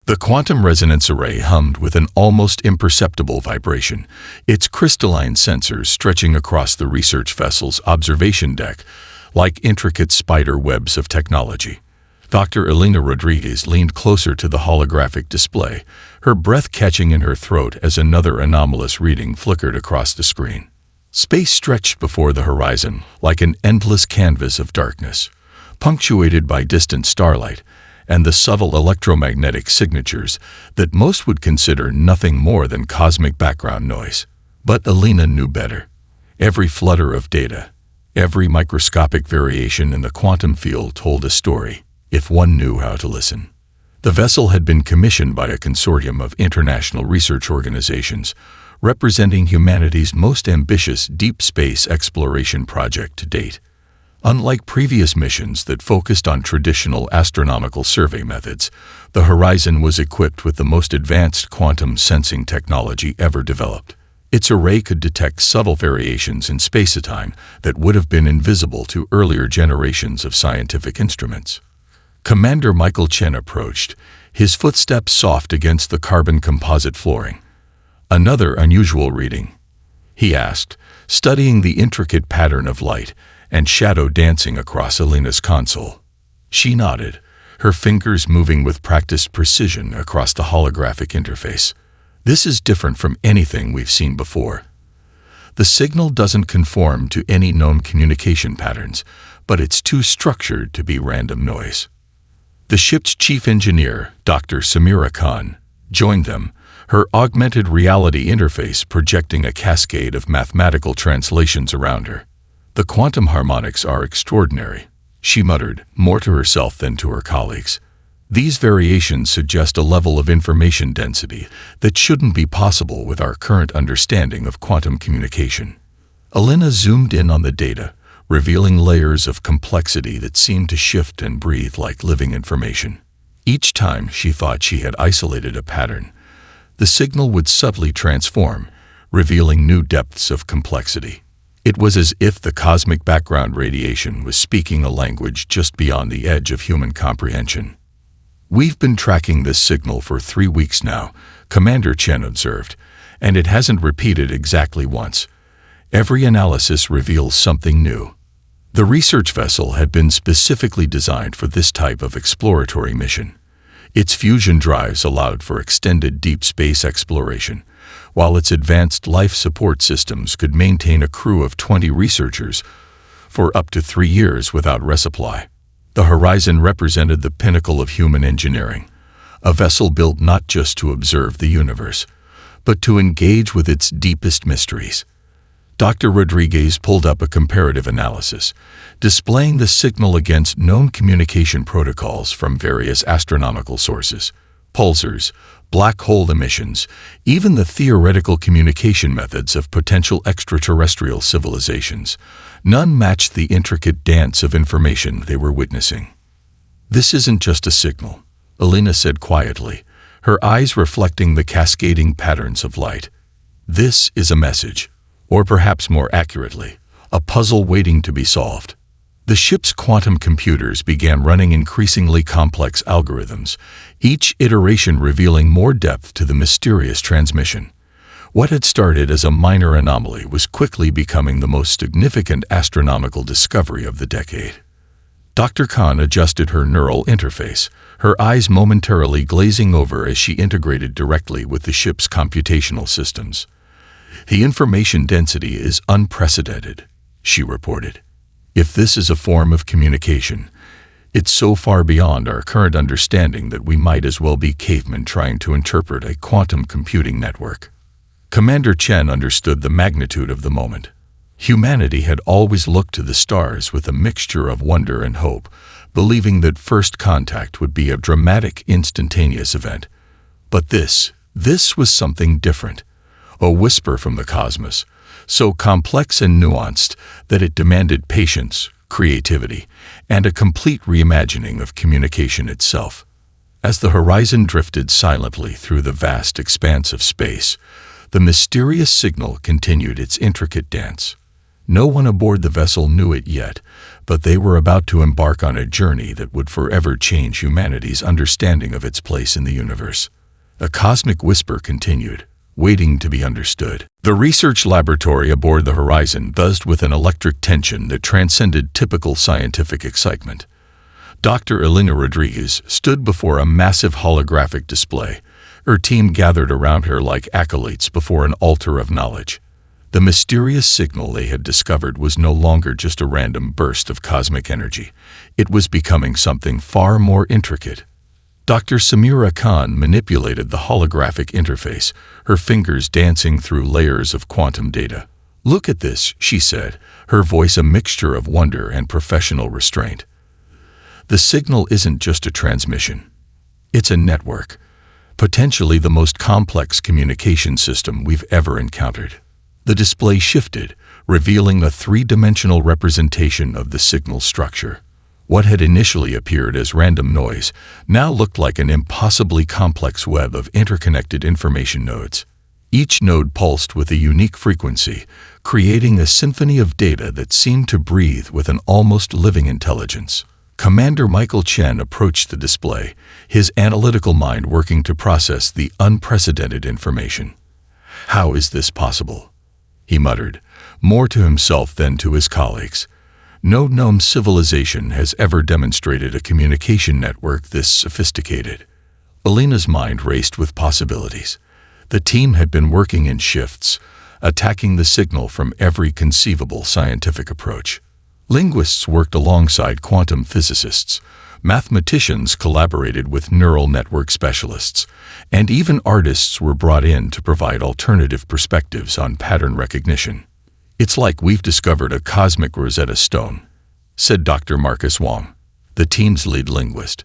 The quantum resonance array hummed with an almost imperceptible vibration, its crystalline sensors stretching across the research vessel's observation deck like intricate spider webs of technology. Dr. Elena Rodriguez leaned closer to the holographic display, her breath catching in her throat as another anomalous reading flickered across the screen. Space stretched before the horizon like an endless canvas of darkness, punctuated by distant starlight and the subtle electromagnetic signatures that most would consider nothing more than cosmic background noise. But Elena knew better. Every flutter of data, every microscopic variation in the quantum field told a story, if one knew how to listen. The vessel had been commissioned by a consortium of international research organizations, representing humanity's most ambitious deep space exploration project to date. Unlike previous missions that focused on traditional astronomical survey methods, the Horizon was equipped with the most advanced quantum sensing technology ever developed. Its array could detect subtle variations in space-time that would have been invisible to earlier generations of scientific instruments. Commander Michael Chen approached, his footsteps soft against the carbon composite flooring. "Another unusual reading?" he asked, studying the intricate pattern of light and shadow dancing across Elena's console. She nodded, her fingers moving with practiced precision across the holographic interface. "This is different from anything we've seen before. The signal doesn't conform to any known communication patterns, but it's too structured to be random noise." The ship's chief engineer, Dr. Samira Khan, joined them, her augmented reality interface projecting a cascade of mathematical translations around her. "The quantum harmonics are extraordinary," she muttered, more to herself than to her colleagues. "These variations suggest a level of information density that shouldn't be possible with our current understanding of quantum communication." Elena zoomed in on the data, revealing layers of complexity that seemed to shift and breathe like living information. Each time she thought she had isolated a pattern, the signal would subtly transform, revealing new depths of complexity. It was as if the cosmic background radiation was speaking a language just beyond the edge of human comprehension. "We've been tracking this signal for 3 weeks now," Commander Chen observed, "and it hasn't repeated exactly once. Every analysis reveals something new." The research vessel had been specifically designed for this type of exploratory mission. Its fusion drives allowed for extended deep space exploration, while its advanced life support systems could maintain a crew of 20 researchers for up to 3 years without resupply. The Horizon represented the pinnacle of human engineering, a vessel built not just to observe the universe, but to engage with its deepest mysteries. Dr. Rodriguez pulled up a comparative analysis, displaying the signal against known communication protocols from various astronomical sources, pulsars, black hole emissions, even the theoretical communication methods of potential extraterrestrial civilizations. None matched the intricate dance of information they were witnessing. "This isn't just a signal," Elena said quietly, her eyes reflecting the cascading patterns of light. "This is a message. Or perhaps more accurately, a puzzle waiting to be solved." The ship's quantum computers began running increasingly complex algorithms, each iteration revealing more depth to the mysterious transmission. What had started as a minor anomaly was quickly becoming the most significant astronomical discovery of the decade. Dr. Khan adjusted her neural interface, her eyes momentarily glazing over as she integrated directly with the ship's computational systems. "The information density is unprecedented," she reported. "If this is a form of communication, it's so far beyond our current understanding that we might as well be cavemen trying to interpret a quantum computing network." Commander Chen understood the magnitude of the moment. Humanity had always looked to the stars with a mixture of wonder and hope, believing that first contact would be a dramatic, instantaneous event. But this was something different. A whisper from the cosmos, so complex and nuanced that it demanded patience, creativity, and a complete reimagining of communication itself. As the Horizon drifted silently through the vast expanse of space, the mysterious signal continued its intricate dance. No one aboard the vessel knew it yet, but they were about to embark on a journey that would forever change humanity's understanding of its place in the universe. A cosmic whisper continued, waiting to be understood. The research laboratory aboard the Horizon buzzed with an electric tension that transcended typical scientific excitement. Dr. Elena Rodriguez stood before a massive holographic display. Her team gathered around her like acolytes before an altar of knowledge. The mysterious signal they had discovered was no longer just a random burst of cosmic energy. It was becoming something far more intricate. Dr. Samira Khan manipulated the holographic interface, her fingers dancing through layers of quantum data. "Look at this," she said, her voice a mixture of wonder and professional restraint. "The signal isn't just a transmission. It's a network, potentially the most complex communication system we've ever encountered." The display shifted, revealing a three-dimensional representation of the signal structure. What had initially appeared as random noise now looked like an impossibly complex web of interconnected information nodes. Each node pulsed with a unique frequency, creating a symphony of data that seemed to breathe with an almost living intelligence. Commander Michael Chen approached the display, his analytical mind working to process the unprecedented information. "How is this possible?" he muttered, more to himself than to his colleagues. "No known civilization has ever demonstrated a communication network this sophisticated." Elena's mind raced with possibilities. The team had been working in shifts, attacking the signal from every conceivable scientific approach. Linguists worked alongside quantum physicists, mathematicians collaborated with neural network specialists, and even artists were brought in to provide alternative perspectives on pattern recognition. "It's like we've discovered a cosmic Rosetta Stone," said Dr. Marcus Wong, the team's lead linguist.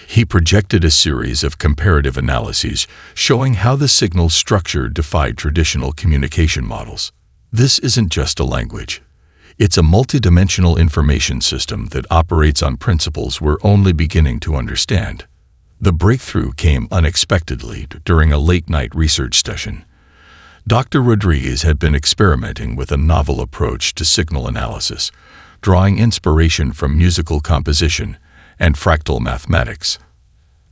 He projected a series of comparative analyses showing how the signal's structure defied traditional communication models. "This isn't just a language. It's a multidimensional information system that operates on principles we're only beginning to understand." The breakthrough came unexpectedly during a late-night research session. Dr. Rodriguez had been experimenting with a novel approach to signal analysis, drawing inspiration from musical composition and fractal mathematics.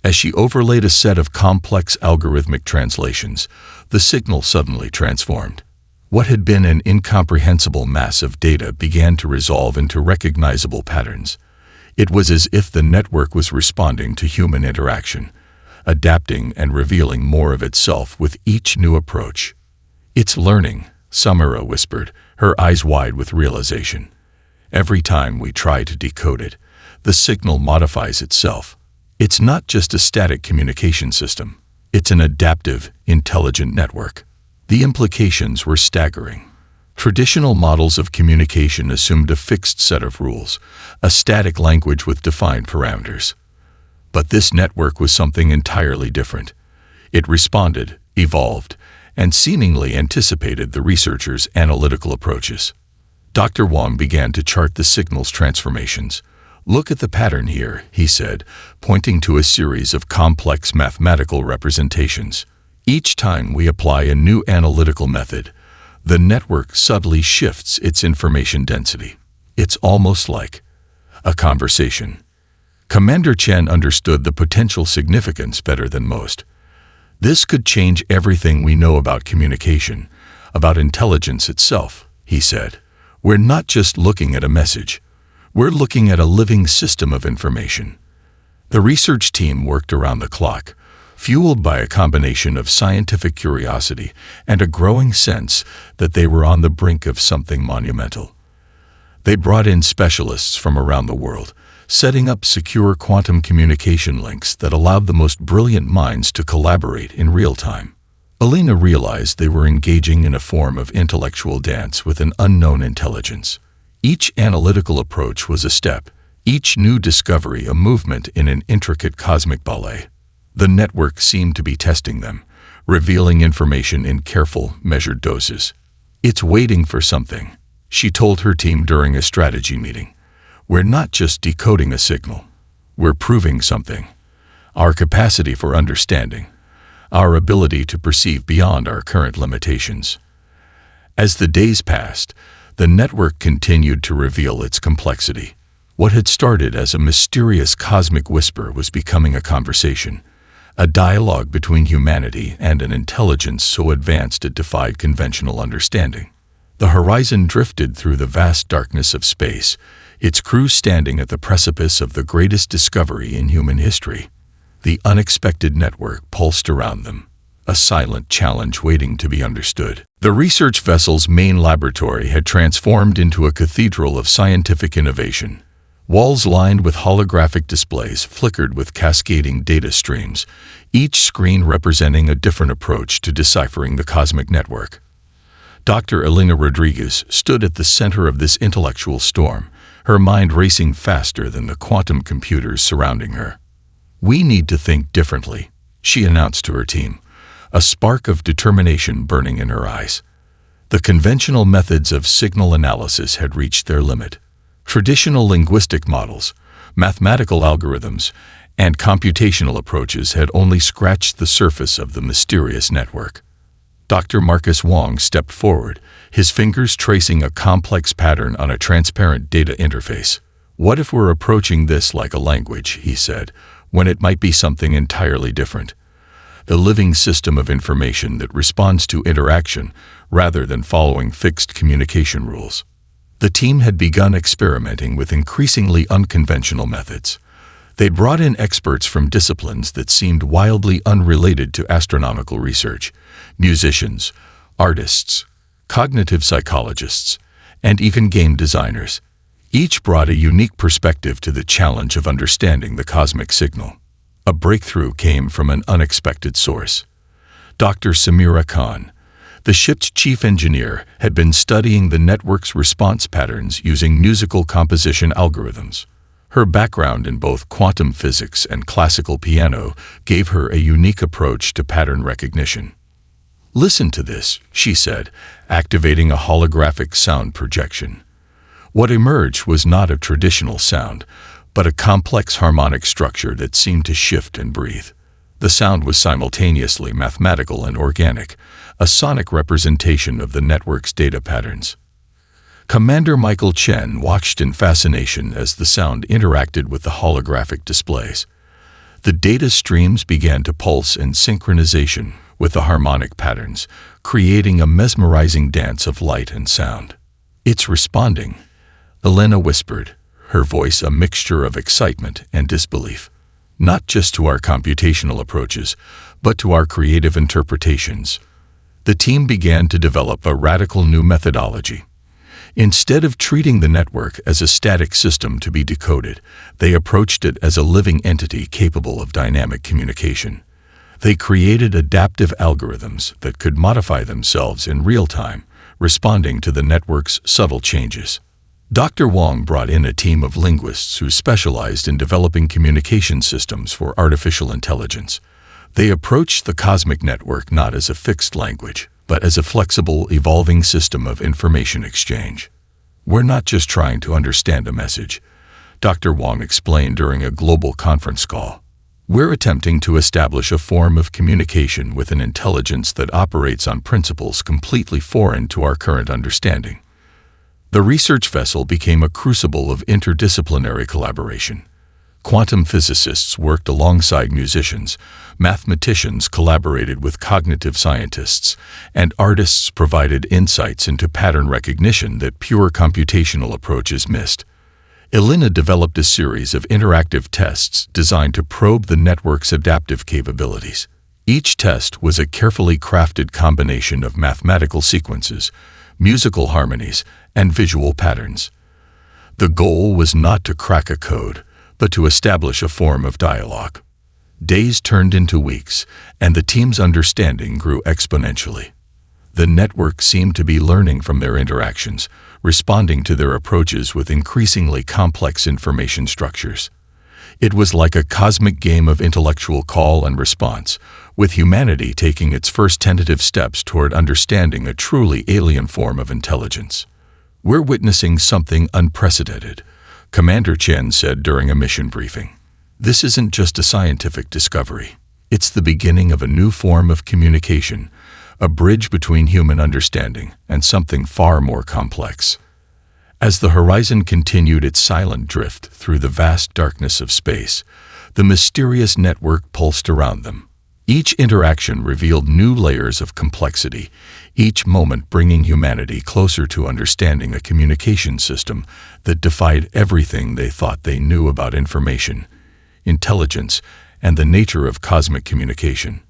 As she overlaid a set of complex algorithmic translations, the signal suddenly transformed. What had been an incomprehensible mass of data began to resolve into recognizable patterns. It was as if the network was responding to human interaction, adapting and revealing more of itself with each new approach. "It's learning," Samira whispered, her eyes wide with realization. "Every time we try to decode it, the signal modifies itself. It's not just a static communication system. It's an adaptive, intelligent network." The implications were staggering. Traditional models of communication assumed a fixed set of rules, a static language with defined parameters. But this network was something entirely different. It responded, evolved, and seemingly anticipated the researchers' analytical approaches. Dr. Wong began to chart the signal's transformations. "Look at the pattern here," he said, pointing to a series of complex mathematical representations. "Each time we apply a new analytical method, the network subtly shifts its information density. It's almost like a conversation." Commander Chen understood the potential significance better than most. "This could change everything we know about communication, about intelligence itself," he said. "We're not just looking at a message. We're looking at a living system of information." The research team worked around the clock, fueled by a combination of scientific curiosity and a growing sense that they were on the brink of something monumental. They brought in specialists from around the world, setting up secure quantum communication links that allowed the most brilliant minds to collaborate in real time. Elena realized they were engaging in a form of intellectual dance with an unknown intelligence. Each analytical approach was a step, each new discovery a movement in an intricate cosmic ballet. The network seemed to be testing them, revealing information in careful, measured doses. "It's waiting for something," she told her team during a strategy meeting. "We're not just decoding a signal. We're proving something. Our capacity for understanding, our ability to perceive beyond our current limitations." As the days passed, The network continued to reveal its complexity. What had started as a mysterious cosmic whisper was becoming a conversation, a dialogue between humanity and an intelligence so advanced it defied conventional understanding. The horizon drifted through the vast darkness of space, its crew standing at the precipice of the greatest discovery in human history. The unexpected network pulsed around them, a silent challenge waiting to be understood. The research vessel's main laboratory had transformed into a cathedral of scientific innovation. Walls lined with holographic displays flickered with cascading data streams, each screen representing a different approach to deciphering the cosmic network. Dr. Elena Rodriguez stood at the center of this intellectual storm, her mind racing faster than the quantum computers surrounding her. "We need to think differently," she announced to her team, a spark of determination burning in her eyes. The conventional methods of signal analysis had reached their limit. Traditional linguistic models, mathematical algorithms, and computational approaches had only scratched the surface of the mysterious network. Dr. Marcus Wong stepped forward, his fingers tracing a complex pattern on a transparent data interface. "What if we're approaching this like a language," he said, "when it might be something entirely different? A living system of information that responds to interaction rather than following fixed communication rules." The team had begun experimenting with increasingly unconventional methods. They'd brought in experts from disciplines that seemed wildly unrelated to astronomical research: musicians, artists, cognitive psychologists, and even game designers. Each brought a unique perspective to the challenge of understanding the cosmic signal. A breakthrough came from an unexpected source. Dr. Samira Khan, the ship's chief engineer, had been studying the network's response patterns using musical composition algorithms. Her background in both quantum physics and classical piano gave her a unique approach to pattern recognition. "Listen to this," she said, activating a holographic sound projection. What emerged was not a traditional sound, but a complex harmonic structure that seemed to shift and breathe. The sound was simultaneously mathematical and organic, a sonic representation of the network's data patterns. Commander Michael Chen watched in fascination as the sound interacted with the holographic displays. The data streams began to pulse in synchronization with the harmonic patterns, creating a mesmerizing dance of light and sound. "It's responding," Elena whispered, her voice a mixture of excitement and disbelief. "Not just to our computational approaches, but to our creative interpretations." The team began to develop a radical new methodology. Instead of treating the network as a static system to be decoded, they approached it as a living entity capable of dynamic communication. They created adaptive algorithms that could modify themselves in real time, responding to the network's subtle changes. Dr. Wong brought in a team of linguists who specialized in developing communication systems for artificial intelligence. They approached the cosmic network not as a fixed language, but as a flexible, evolving system of information exchange. "We're not just trying to understand a message," Dr. Wong explained during a global conference call. "We're attempting to establish a form of communication with an intelligence that operates on principles completely foreign to our current understanding." The research vessel became a crucible of interdisciplinary collaboration. Quantum physicists worked alongside musicians, mathematicians collaborated with cognitive scientists, and artists provided insights into pattern recognition that pure computational approaches missed. Elena developed a series of interactive tests designed to probe the network's adaptive capabilities. Each test was a carefully crafted combination of mathematical sequences, musical harmonies, and visual patterns. The goal was not to crack a code, but to establish a form of dialogue. Days turned into weeks, and the team's understanding grew exponentially. The network seemed to be learning from their interactions, responding to their approaches with increasingly complex information structures. It was like a cosmic game of intellectual call and response, with humanity taking its first tentative steps toward understanding a truly alien form of intelligence. "We're witnessing something unprecedented," Commander Chen said during a mission briefing. "This isn't just a scientific discovery. It's the beginning of a new form of communication, a bridge between human understanding and something far more complex." As the horizon continued its silent drift through the vast darkness of space, the mysterious network pulsed around them. Each interaction revealed new layers of complexity, each moment bringing humanity closer to understanding a communication system that defied everything they thought they knew about information, intelligence, and the nature of cosmic communication.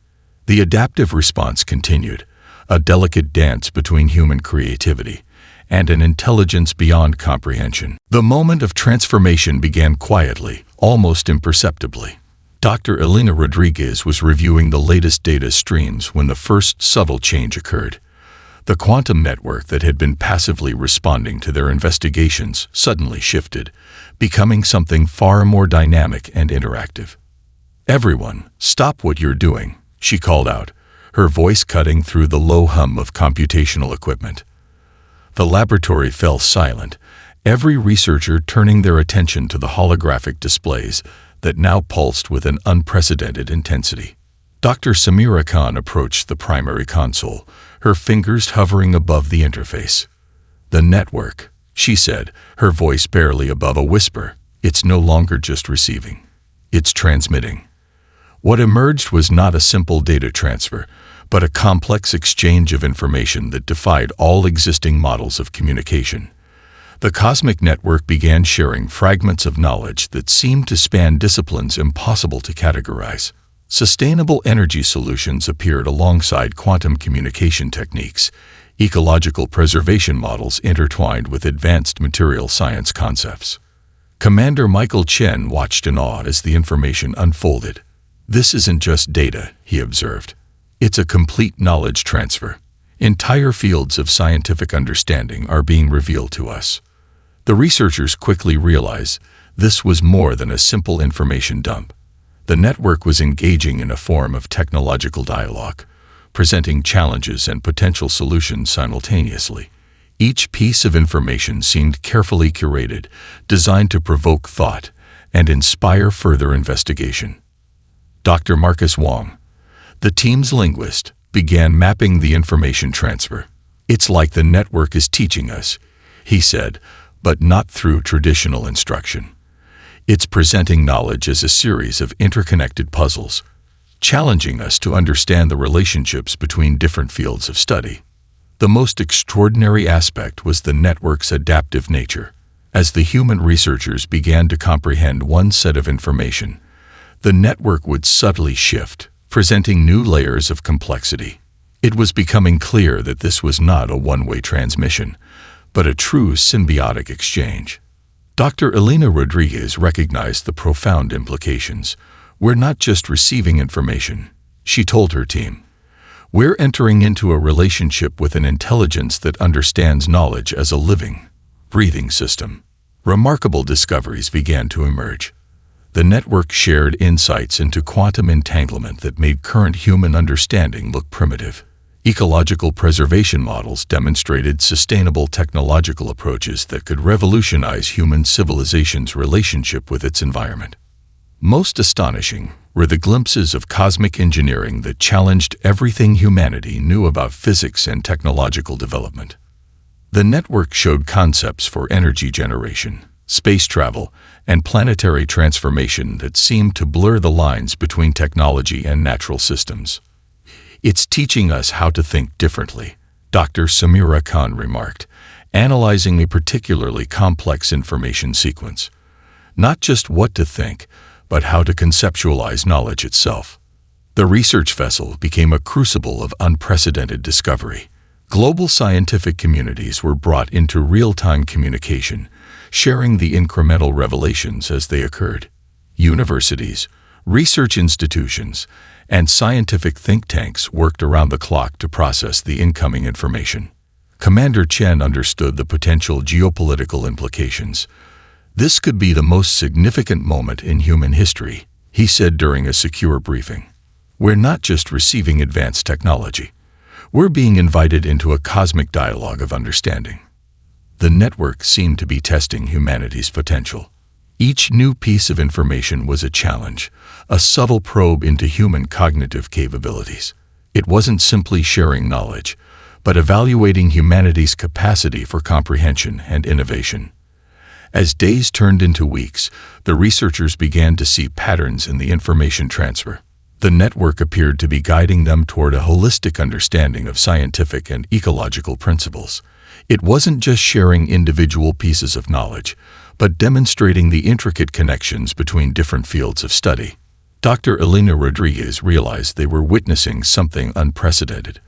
The adaptive response continued, a delicate dance between human creativity and an intelligence beyond comprehension. The moment of transformation began quietly, almost imperceptibly. Dr. Elena Rodriguez was reviewing the latest data streams when the first subtle change occurred. The quantum network that had been passively responding to their investigations suddenly shifted, becoming something far more dynamic and interactive. "Everyone, stop what you're doing," she called out, her voice cutting through the low hum of computational equipment. The laboratory fell silent, every researcher turning their attention to the holographic displays that now pulsed with an unprecedented intensity. Dr. Samira Khan approached the primary console, her fingers hovering above the interface. "The network," she said, her voice barely above a whisper. "It's no longer just receiving. It's transmitting." What emerged was not a simple data transfer, but a complex exchange of information that defied all existing models of communication. The cosmic network began sharing fragments of knowledge that seemed to span disciplines impossible to categorize. Sustainable energy solutions appeared alongside quantum communication techniques, ecological preservation models intertwined with advanced material science concepts. Commander Michael Chen watched in awe as the information unfolded. "This isn't just data," he observed. "It's a complete knowledge transfer. Entire fields of scientific understanding are being revealed to us." The researchers quickly realized this was more than a simple information dump. The network was engaging in a form of technological dialogue, presenting challenges and potential solutions simultaneously. Each piece of information seemed carefully curated, designed to provoke thought and inspire further investigation. Dr. Marcus Wong, the team's linguist, began mapping the information transfer. "It's like the network is teaching us," he said, but not through traditional instruction. "It's presenting knowledge as a series of interconnected puzzles, challenging us to understand the relationships between different fields of study." The most extraordinary aspect was the network's adaptive nature. As the human researchers began to comprehend one set of information, the network would subtly shift, presenting new layers of complexity. It was becoming clear that this was not a one-way transmission, but a true symbiotic exchange. Dr. Elena Rodriguez recognized the profound implications. "We're not just receiving information," she told her team. "We're entering into a relationship with an intelligence that understands knowledge as a living, breathing system." Remarkable discoveries began to emerge. The network shared insights into quantum entanglement that made current human understanding look primitive. Ecological preservation models demonstrated sustainable technological approaches that could revolutionize human civilization's relationship with its environment. Most astonishing were the glimpses of cosmic engineering that challenged everything humanity knew about physics and technological development. The network showed concepts for energy generation, space travel, and planetary transformation that seemed to blur the lines between technology and natural systems. "It's teaching us how to think differently," Dr. Samira Khan remarked, analyzing a particularly complex information sequence. "Not just what to think, but how to conceptualize knowledge itself." The research vessel became a crucible of unprecedented discovery. Global scientific communities were brought into real-time communication, sharing the incremental revelations as they occurred. Universities, research institutions, and scientific think tanks worked around the clock to process the incoming information. Commander Chen understood the potential geopolitical implications. "This could be the most significant moment in human history," he said during a secure briefing. "We're not just receiving advanced technology. We're being invited into a cosmic dialogue of understanding." The network seemed to be testing humanity's potential. Each new piece of information was a challenge, a subtle probe into human cognitive capabilities. It wasn't simply sharing knowledge, but evaluating humanity's capacity for comprehension and innovation. As days turned into weeks, the researchers began to see patterns in the information transfer. The network appeared to be guiding them toward a holistic understanding of scientific and ecological principles. It wasn't just sharing individual pieces of knowledge, but demonstrating the intricate connections between different fields of study. Dr. Elena Rodriguez realized they were witnessing something unprecedented.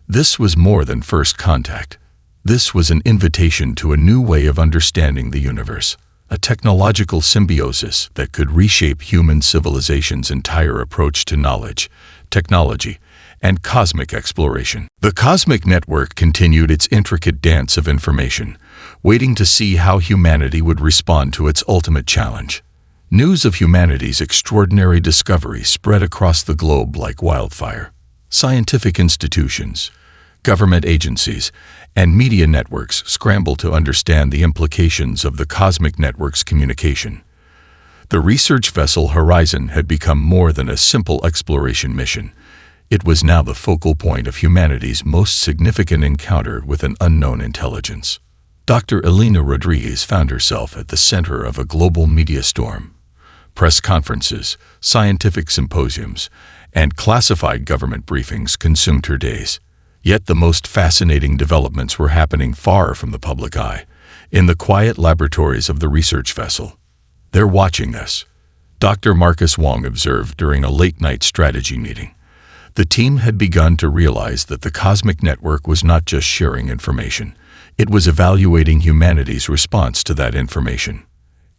This was more than first contact. This was an invitation to a new way of understanding the universe, a technological symbiosis that could reshape human civilization's entire approach to knowledge, technology, and cosmic exploration. The cosmic network continued its intricate dance of information, waiting to see how humanity would respond to its ultimate challenge. News of humanity's extraordinary discovery spread across the globe like wildfire. Scientific institutions, government agencies, and media networks scrambled to understand the implications of the cosmic network's communication. The research vessel Horizon had become more than a simple exploration mission. It was now the focal point of humanity's most significant encounter with an unknown intelligence. Dr. Elena Rodriguez found herself at the center of a global media storm. Press conferences, scientific symposiums, and classified government briefings consumed her days. Yet the most fascinating developments were happening far from the public eye, in the quiet laboratories of the research vessel. "They're watching us," Dr. Marcus Wong observed during a late-night strategy meeting. The team had begun to realize that the cosmic network was not just sharing information, it was evaluating humanity's response to that information.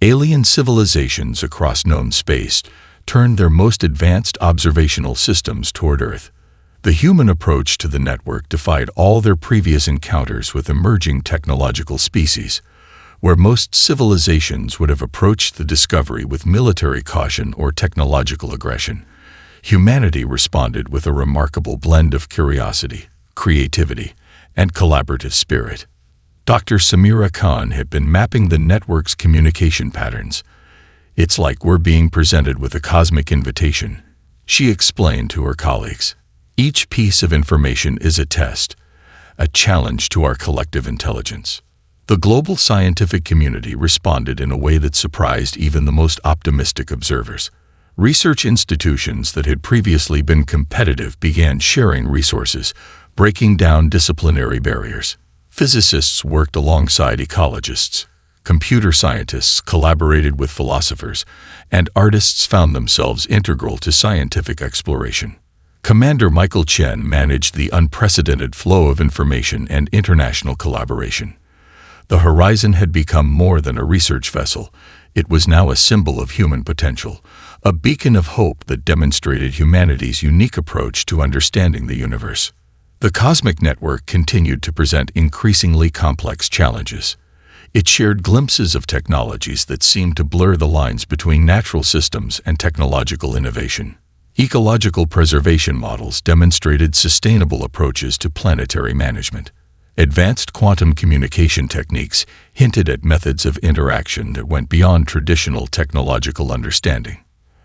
Alien civilizations across known space turned their most advanced observational systems toward Earth. The human approach to the network defied all their previous encounters with emerging technological species, where most civilizations would have approached the discovery with military caution or technological aggression. Humanity responded with a remarkable blend of curiosity, creativity, and collaborative spirit. Dr. Samira Khan had been mapping the network's communication patterns. "It's like we're being presented with a cosmic invitation," she explained to her colleagues. "Each piece of information is a test, a challenge to our collective intelligence." The global scientific community responded in a way that surprised even the most optimistic observers. Research institutions that had previously been competitive began sharing resources, breaking down disciplinary barriers. Physicists worked alongside ecologists, computer scientists collaborated with philosophers, and artists found themselves integral to scientific exploration. Commander Michael Chen managed the unprecedented flow of information and international collaboration. The Horizon had become more than a research vessel. It was now a symbol of human potential, a beacon of hope that demonstrated humanity's unique approach to understanding the universe. The cosmic network continued to present increasingly complex challenges. It shared glimpses of technologies that seemed to blur the lines between natural systems and technological innovation. Ecological preservation models demonstrated sustainable approaches to planetary management. Advanced quantum communication techniques hinted at methods of interaction that went beyond traditional technological understanding.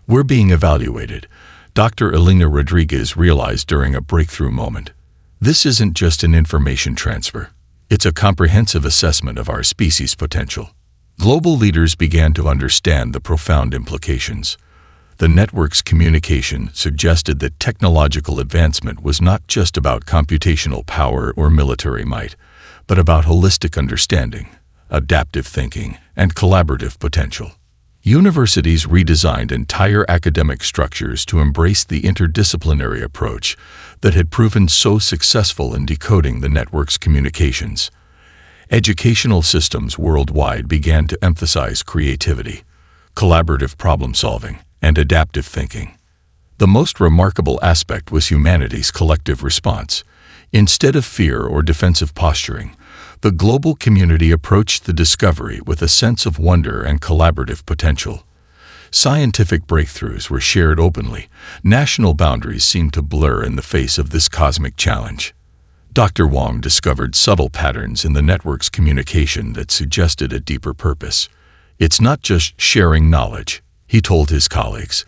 "We're being evaluated," Dr. Elena Rodriguez realized during a breakthrough moment. "This isn't just an information transfer. It's a comprehensive assessment of our species' potential." Global leaders began to understand the profound implications. The network's communication suggested that technological advancement was not just about computational power or military might, but about holistic understanding, adaptive thinking, and collaborative potential. Universities redesigned entire academic structures to embrace the interdisciplinary approach that had proven so successful in decoding the network's communications. Educational systems worldwide began to emphasize creativity, collaborative problem-solving, and adaptive thinking. The most remarkable aspect was humanity's collective response. Instead of fear or defensive posturing, the global community approached the discovery with a sense of wonder and collaborative potential. Scientific breakthroughs were shared openly. National boundaries seemed to blur in the face of this cosmic challenge. Dr. Wong discovered subtle patterns in the network's communication that suggested a deeper purpose. "It's not just sharing knowledge," he told his colleagues.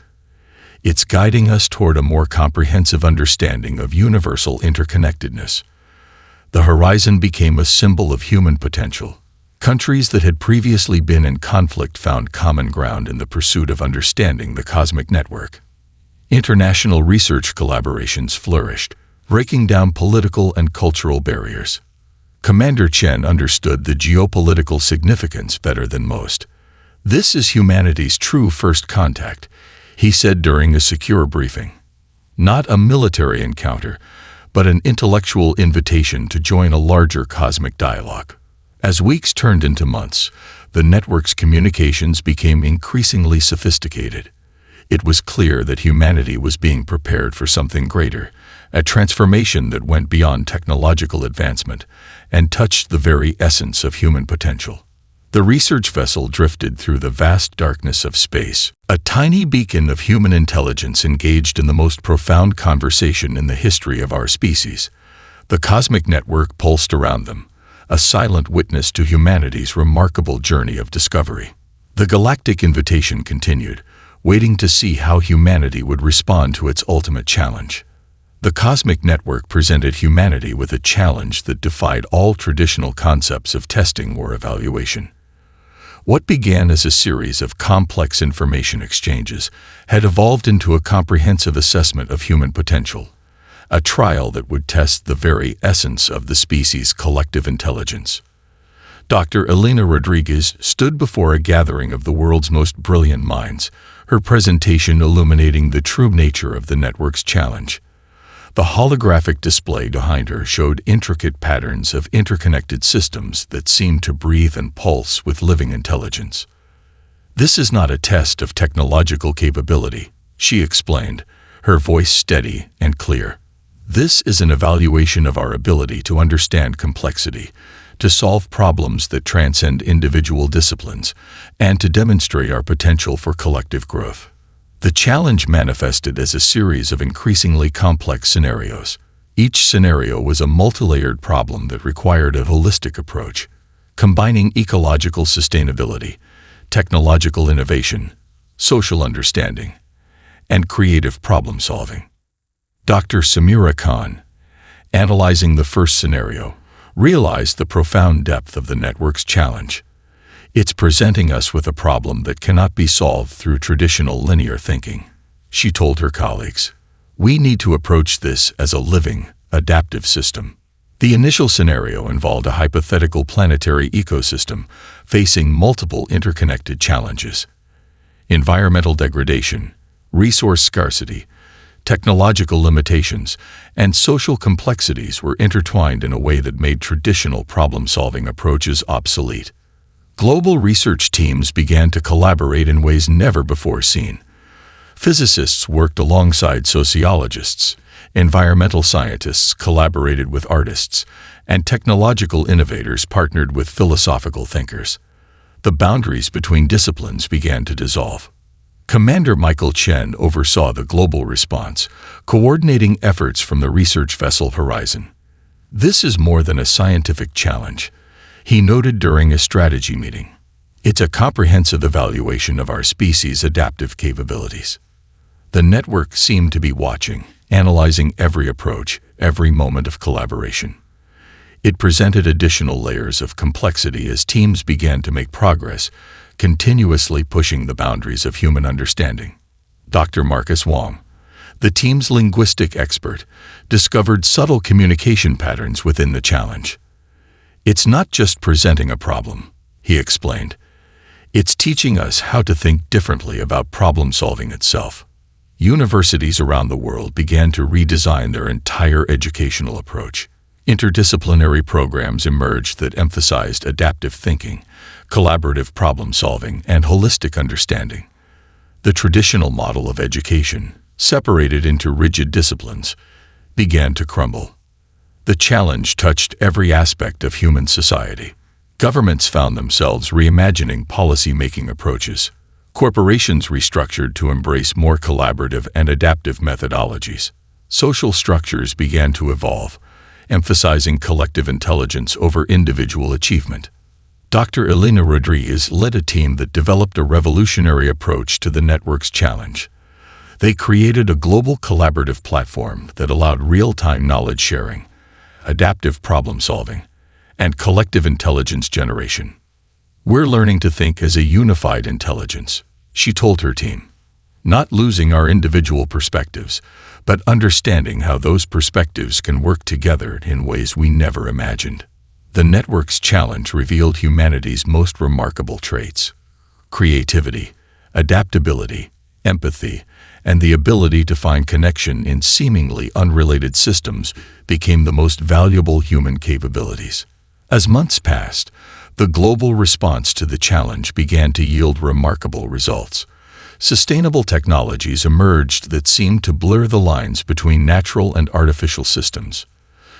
"It's guiding us toward a more comprehensive understanding of universal interconnectedness." The horizon became a symbol of human potential. Countries that had previously been in conflict found common ground in the pursuit of understanding the cosmic network. International research collaborations flourished, breaking down political and cultural barriers. Commander Chen understood the geopolitical significance better than most. "This is humanity's true first contact," he said during a secure briefing. "Not a military encounter, but an intellectual invitation to join a larger cosmic dialogue." As weeks turned into months, the network's communications became increasingly sophisticated. It was clear that humanity was being prepared for something greater, a transformation that went beyond technological advancement and touched the very essence of human potential. The research vessel drifted through the vast darkness of space, a tiny beacon of human intelligence engaged in the most profound conversation in the history of our species. The cosmic network pulsed around them, a silent witness to humanity's remarkable journey of discovery. The galactic invitation continued, waiting to see how humanity would respond to its ultimate challenge. The cosmic network presented humanity with a challenge that defied all traditional concepts of testing or evaluation. What began as a series of complex information exchanges had evolved into a comprehensive assessment of human potential, a trial that would test the very essence of the species' collective intelligence. Dr. Elena Rodriguez stood before a gathering of the world's most brilliant minds, her presentation illuminating the true nature of the network's challenge. The holographic display behind her showed intricate patterns of interconnected systems that seemed to breathe and pulse with living intelligence. "This is not a test of technological capability," she explained, her voice steady and clear. "This is an evaluation of our ability to understand complexity, to solve problems that transcend individual disciplines, and to demonstrate our potential for collective growth." The challenge manifested as a series of increasingly complex scenarios. Each scenario was a multilayered problem that required a holistic approach, combining ecological sustainability, technological innovation, social understanding, and creative problem-solving. Dr. Samira Khan, analyzing the first scenario, realized the profound depth of the network's challenge. "It's presenting us with a problem that cannot be solved through traditional linear thinking," she told her colleagues. "We need to approach this as a living, adaptive system." The initial scenario involved a hypothetical planetary ecosystem facing multiple interconnected challenges. Environmental degradation, resource scarcity, technological limitations, and social complexities were intertwined in a way that made traditional problem-solving approaches obsolete. Global research teams began to collaborate in ways never before seen. Physicists worked alongside sociologists, environmental scientists collaborated with artists, and technological innovators partnered with philosophical thinkers. The boundaries between disciplines began to dissolve. Commander Michael Chen oversaw the global response, coordinating efforts from the research vessel Horizon. "This is more than a scientific challenge," he noted during a strategy meeting. "It's a comprehensive evaluation of our species' adaptive capabilities." The network seemed to be watching, analyzing every approach, every moment of collaboration. It presented additional layers of complexity as teams began to make progress, continuously pushing the boundaries of human understanding. Dr. Marcus Wong, the team's linguistic expert, discovered subtle communication patterns within the challenge. "It's not just presenting a problem," he explained. "It's teaching us how to think differently about problem-solving itself." Universities around the world began to redesign their entire educational approach. Interdisciplinary programs emerged that emphasized adaptive thinking, collaborative problem-solving, and holistic understanding. The traditional model of education, separated into rigid disciplines, began to crumble. The challenge touched every aspect of human society. Governments found themselves reimagining policy-making approaches. Corporations restructured to embrace more collaborative and adaptive methodologies. Social structures began to evolve, emphasizing collective intelligence over individual achievement. Dr. Elena Rodriguez led a team that developed a revolutionary approach to the network's challenge. They created a global collaborative platform that allowed real-time knowledge sharing, adaptive problem-solving, and collective intelligence generation. We're learning to think as a unified intelligence, she told her team. Not losing our individual perspectives, but understanding how those perspectives can work together in ways we never imagined. The network's challenge revealed humanity's most remarkable traits: creativity, adaptability, empathy, and the ability to find connection in seemingly unrelated systems became the most valuable human capabilities. As months passed, the global response to the challenge began to yield remarkable results. Sustainable technologies emerged that seemed to blur the lines between natural and artificial systems.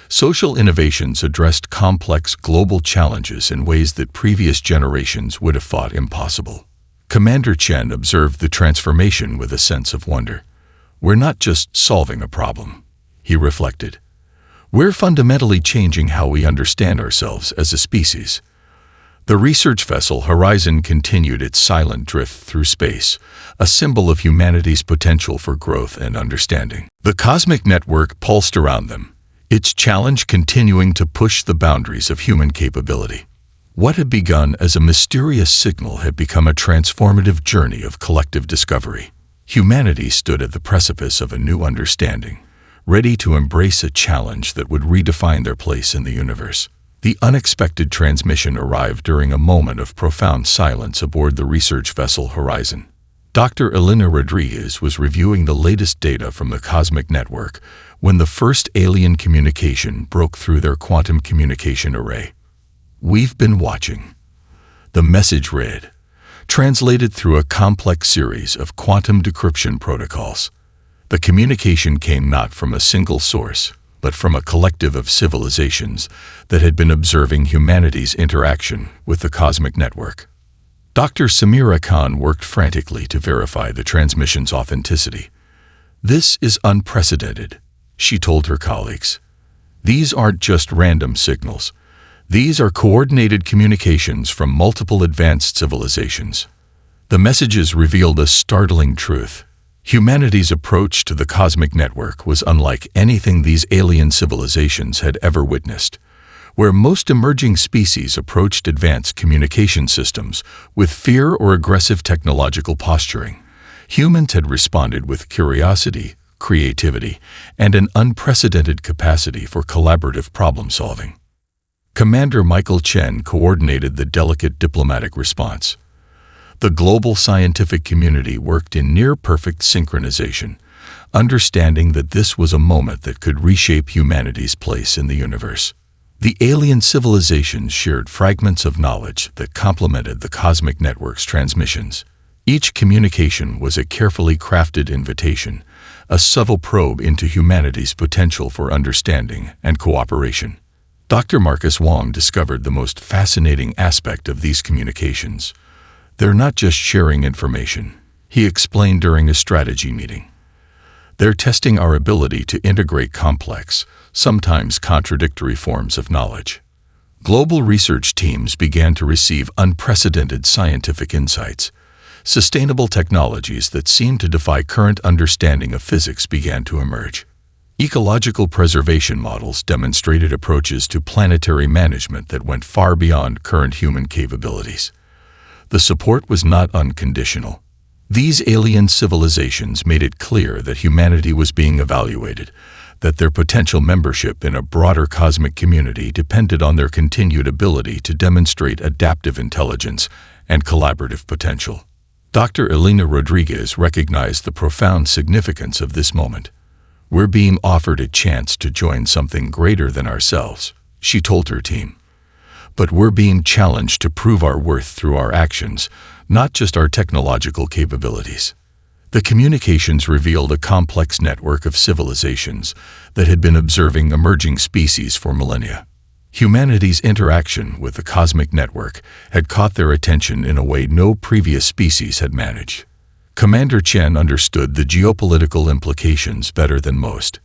Social innovations addressed complex global challenges in ways that previous generations would have thought impossible. Commander Chen observed the transformation with a sense of wonder. We're not just solving a problem, he reflected. We're fundamentally changing how we understand ourselves as a species. The research vessel Horizon continued its silent drift through space, a symbol of humanity's potential for growth and understanding. The cosmic network pulsed around them, its challenge continuing to push the boundaries of human capability. What had begun as a mysterious signal had become a transformative journey of collective discovery. Humanity stood at the precipice of a new understanding, ready to embrace a challenge that would redefine their place in the universe. The unexpected transmission arrived during a moment of profound silence aboard the research vessel Horizon. Dr. Elena Rodriguez was reviewing the latest data from the cosmic network when the first alien communication broke through their quantum communication array. "We've been watching," the message read, translated through a complex series of quantum decryption protocols. The communication came not from a single source, but from a collective of civilizations that had been observing humanity's interaction with the cosmic network. Dr. Samira Khan worked frantically to verify the transmission's authenticity. "This is unprecedented," she told her colleagues. "These aren't just random signals. These are coordinated communications from multiple advanced civilizations." The messages revealed a startling truth. Humanity's approach to the cosmic network was unlike anything these alien civilizations had ever witnessed. Where most emerging species approached advanced communication systems with fear or aggressive technological posturing, humans had responded with curiosity, creativity, and an unprecedented capacity for collaborative problem-solving. Commander Michael Chen coordinated the delicate diplomatic response. The global scientific community worked in near-perfect synchronization, understanding that this was a moment that could reshape humanity's place in the universe. The alien civilizations shared fragments of knowledge that complemented the cosmic network's transmissions. Each communication was a carefully crafted invitation, a subtle probe into humanity's potential for understanding and cooperation. Dr. Marcus Wong discovered the most fascinating aspect of these communications. "They're not just sharing information," he explained during a strategy meeting. "They're testing our ability to integrate complex, sometimes contradictory forms of knowledge." Global research teams began to receive unprecedented scientific insights. Sustainable technologies that seemed to defy current understanding of physics began to emerge. Ecological preservation models demonstrated approaches to planetary management that went far beyond current human capabilities. The support was not unconditional. These alien civilizations made it clear that humanity was being evaluated, that their potential membership in a broader cosmic community depended on their continued ability to demonstrate adaptive intelligence and collaborative potential. Dr. Elena Rodriguez recognized the profound significance of this moment. "We're being offered a chance to join something greater than ourselves," she told her team. "But we're being challenged to prove our worth through our actions, not just our technological capabilities." The communications revealed a complex network of civilizations that had been observing emerging species for millennia. Humanity's interaction with the cosmic network had caught their attention in a way no previous species had managed. Commander Chen understood the geopolitical implications better than most.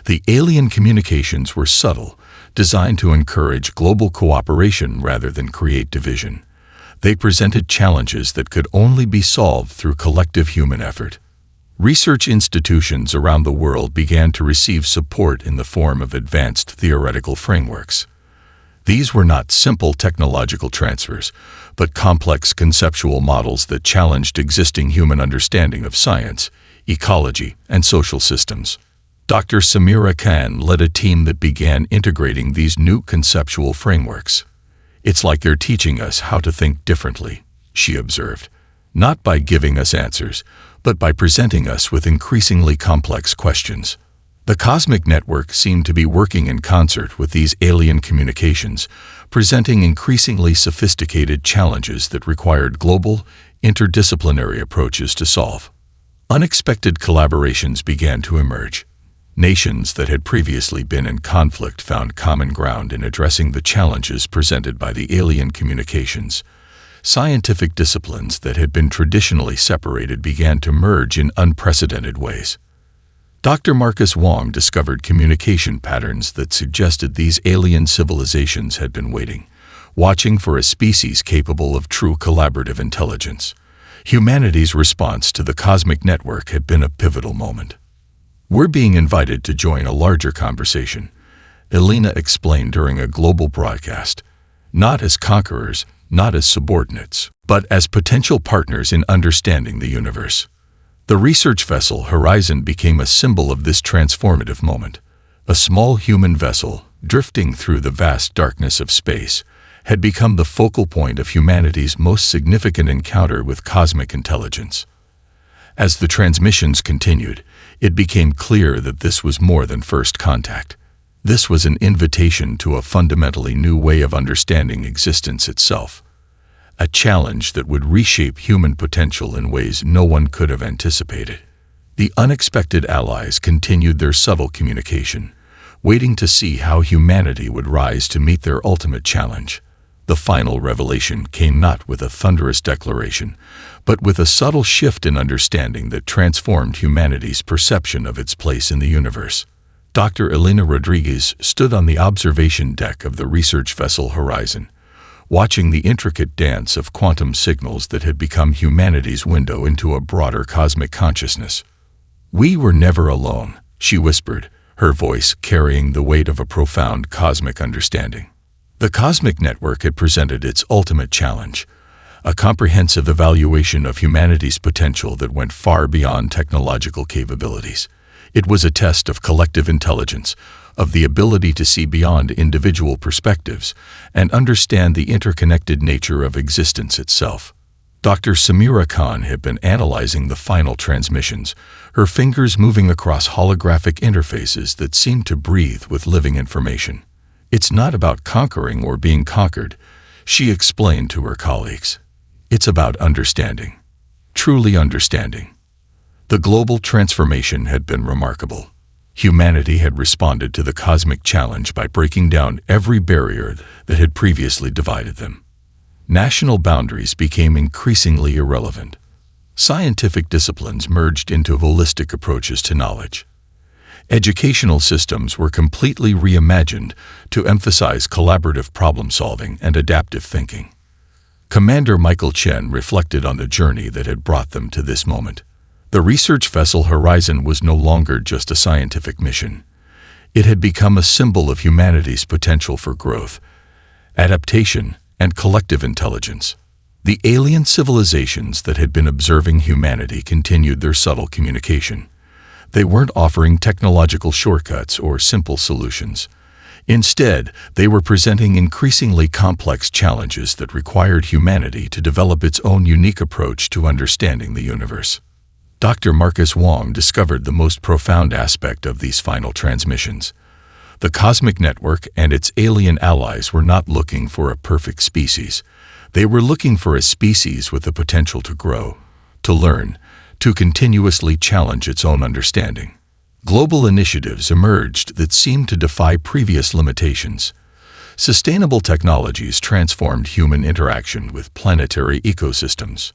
The alien communications were subtle, designed to encourage global cooperation rather than create division. They presented challenges that could only be solved through collective human effort. Research institutions around the world began to receive support in the form of advanced theoretical frameworks. These were not simple technological transfers, but complex conceptual models that challenged existing human understanding of science, ecology, and social systems. Dr. Samira Khan led a team that began integrating these new conceptual frameworks. "It's like they're teaching us how to think differently," she observed, "not by giving us answers, but by presenting us with increasingly complex questions." The cosmic network seemed to be working in concert with these alien communications, presenting increasingly sophisticated challenges that required global, interdisciplinary approaches to solve. Unexpected collaborations began to emerge. Nations that had previously been in conflict found common ground in addressing the challenges presented by the alien communications. Scientific disciplines that had been traditionally separated began to merge in unprecedented ways. Dr. Marcus Wong discovered communication patterns that suggested these alien civilizations had been waiting, watching for a species capable of true collaborative intelligence. Humanity's response to the cosmic network had been a pivotal moment. "We're being invited to join a larger conversation," Elena explained during a global broadcast, "not as conquerors, not as subordinates, but as potential partners in understanding the universe." The research vessel Horizon became a symbol of this transformative moment. A small human vessel, drifting through the vast darkness of space, had become the focal point of humanity's most significant encounter with cosmic intelligence. As the transmissions continued, it became clear that this was more than first contact. This was an invitation to a fundamentally new way of understanding existence itself. A challenge that would reshape human potential in ways no one could have anticipated. The unexpected allies continued their subtle communication, waiting to see how humanity would rise to meet their ultimate challenge. The final revelation came not with a thunderous declaration, but with a subtle shift in understanding that transformed humanity's perception of its place in the universe. Dr. Elena Rodriguez stood on the observation deck of the research vessel Horizon, watching the intricate dance of quantum signals that had become humanity's window into a broader cosmic consciousness. "We were never alone," she whispered, her voice carrying the weight of a profound cosmic understanding. The cosmic network had presented its ultimate challenge, a comprehensive evaluation of humanity's potential that went far beyond technological capabilities. It was a test of collective intelligence, of the ability to see beyond individual perspectives and understand the interconnected nature of existence itself. Dr. Samira Khan had been analyzing the final transmissions, her fingers moving across holographic interfaces that seemed to breathe with living information. "It's not about conquering or being conquered," she explained to her colleagues. "It's about understanding, truly understanding." The global transformation had been remarkable. Humanity had responded to the cosmic challenge by breaking down every barrier that had previously divided them. National boundaries became increasingly irrelevant. Scientific disciplines merged into holistic approaches to knowledge. Educational systems were completely reimagined to emphasize collaborative problem-solving and adaptive thinking. Commander Michael Chen reflected on the journey that had brought them to this moment. The research vessel Horizon was no longer just a scientific mission. It had become a symbol of humanity's potential for growth, adaptation, and collective intelligence. The alien civilizations that had been observing humanity continued their subtle communication. They weren't offering technological shortcuts or simple solutions. Instead, they were presenting increasingly complex challenges that required humanity to develop its own unique approach to understanding the universe. Dr. Marcus Wong discovered the most profound aspect of these final transmissions. The cosmic network and its alien allies were not looking for a perfect species. They were looking for a species with the potential to grow, to learn, to continuously challenge its own understanding. Global initiatives emerged that seemed to defy previous limitations. Sustainable technologies transformed human interaction with planetary ecosystems.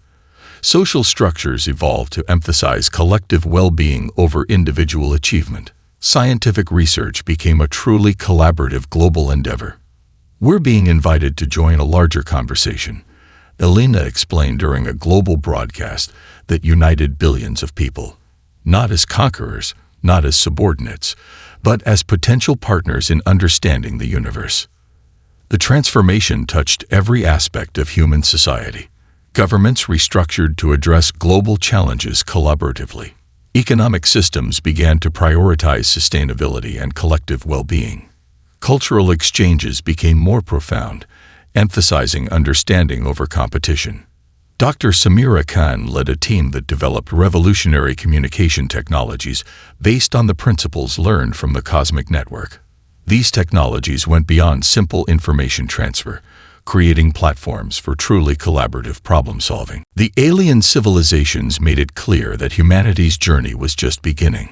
Social structures evolved to emphasize collective well-being over individual achievement. Scientific research became a truly collaborative global endeavor. "We're being invited to join a larger conversation," Elena explained during a global broadcast that united billions of people. not as conquerors, not as subordinates, but as potential partners in understanding the universe. The transformation touched every aspect of human society. Governments restructured to address global challenges collaboratively. Economic systems began to prioritize sustainability and collective well-being. Cultural exchanges became more profound, emphasizing understanding over competition. Dr. Samira Khan led a team that developed revolutionary communication technologies based on the principles learned from the cosmic network. These technologies went beyond simple information transfer, creating platforms for truly collaborative problem-solving. The alien civilizations made it clear that humanity's journey was just beginning.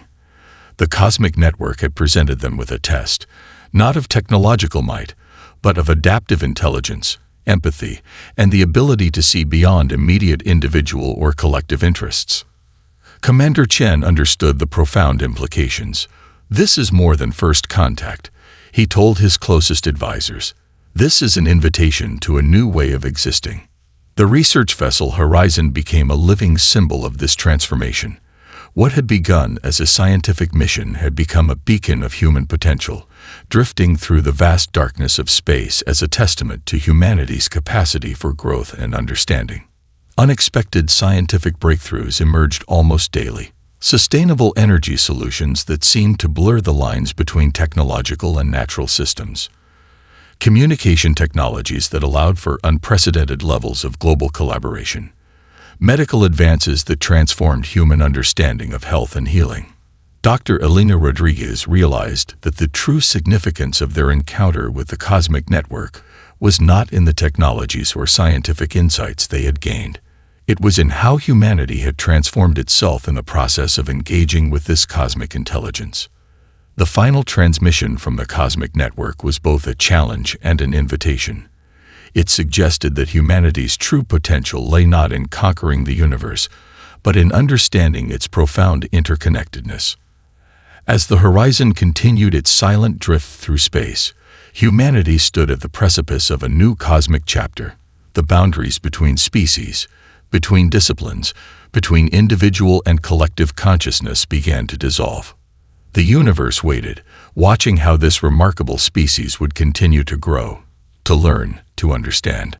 The cosmic network had presented them with a test, not of technological might, but of adaptive intelligence, empathy, and the ability to see beyond immediate individual or collective interests. Commander Chen understood the profound implications. This is more than first contact, he told his closest advisors. This is an invitation to a new way of existing. The research vessel Horizon became a living symbol of this transformation. What had begun as a scientific mission had become a beacon of human potential, drifting through the vast darkness of space as a testament to humanity's capacity for growth and understanding. Unexpected scientific breakthroughs emerged almost daily. Sustainable energy solutions that seemed to blur the lines between technological and natural systems. Communication technologies that allowed for unprecedented levels of global collaboration. Medical advances that transformed human understanding of health and healing. Dr. Elena Rodriguez realized that the true significance of their encounter with the cosmic network was not in the technologies or scientific insights they had gained. It was in how humanity had transformed itself in the process of engaging with this cosmic intelligence. The final transmission from the cosmic network was both a challenge and an invitation. It suggested that humanity's true potential lay not in conquering the universe, but in understanding its profound interconnectedness. As the Horizon continued its silent drift through space, humanity stood at the precipice of a new cosmic chapter. The boundaries between species, between disciplines, between individual and collective consciousness began to dissolve. The universe waited, watching how this remarkable species would continue to grow, to learn, to understand.